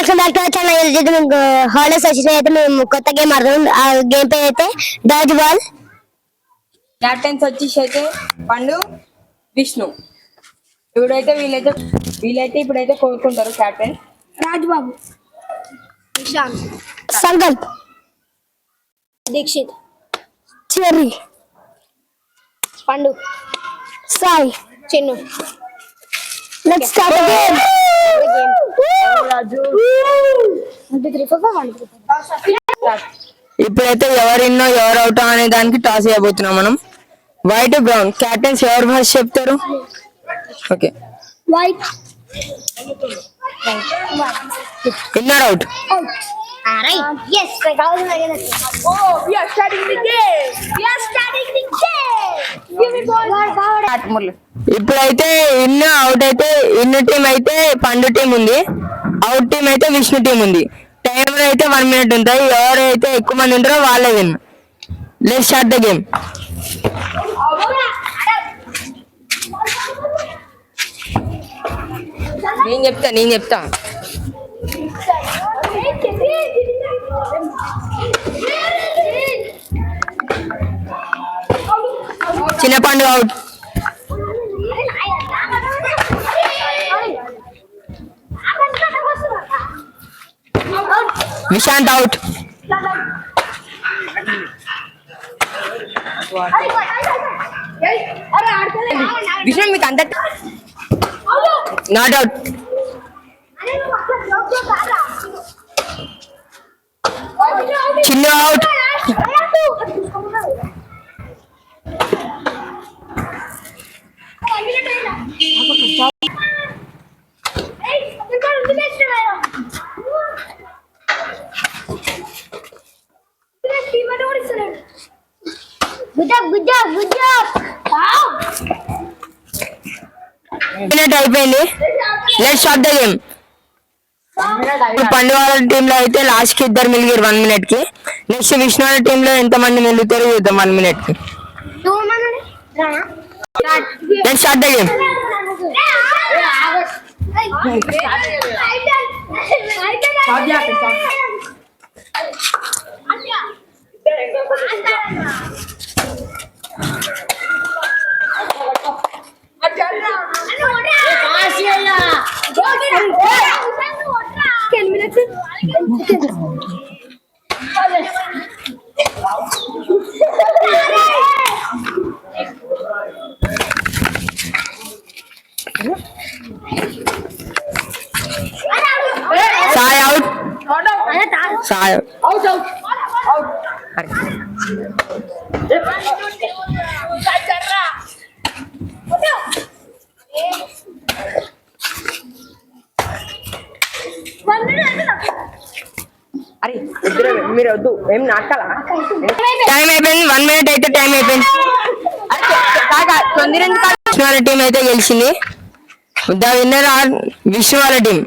Welcome back to our channel. ఈరోజు మీకు holidays వచ్చినాయి అయితే మేము కొత్త గేమ్ ఆడదాం. ఆ గేమ్ పేరు అయితే డాజ్ బాల్. క్యాప్టెన్స్ వచ్చేసి అయితే పండు, విష్ణు. వీళ్ళైతే ఇప్పుడైతే కోరుకుంటారు. క్యాప్టెన్ రాజ్బాబు, నిశాంత్, సంకల్ప్, దీక్షిత్, చెర్రీ, పండు, Sai, Chinnu. Let's start the game. ఇప్పుడైతే ఎవరిన్నో ఎవరు అవుట్ అనే దానికి టాస్ చేయబోతున్నాం మనం. వైట్ బ్రౌన్ క్యాప్టెన్స్ ఎవరు ఫస్ట్ చెప్తారు? Okay, white, inner out. ఇప్పుడైతే ఇన్ అవుట్ అయితే ఇన్ టీం అయితే పండు టీం ఉంది, అవుట్ టీం అయితే విష్ణు టీం ఉంది. టైమర్ అయితే 1 minute ఉంటాయి. ఎవరైతే ఎక్కువ మంది ఉంటారో వాళ్ళే win. Let's start the game. నేను చెప్తా చిన్న పండు అవుట్, విశాంత్ అవుట్, విష్ణు మీకు అంత నాట్ అవుట్, చిన్న అవుట్, మినిట్ అయిపోయింది. Let's start the game. పండు వాళ్ళ టీమ్ లో అయితే లాస్ట్ కి 2 మిలిగారు 1 minute కి. నెక్స్ట్ విష్ణు వాళ్ళ టీమ్ లో ఎంత మంది మిగులుతారో చూద్దాం 1 minute కి. Let's start the game. Sai out, Sai అరే మీరు వద్దు, ఏం నాటకాలా? టైం అయిపోయింది. 1 minute అయితే టైం అయిపోయింది. విష్ణు వాళ్ళ టీం అయితే గెలిచింది. ద విన్నర్ ఆర్ విష్ణు వాళ్ళ టీం.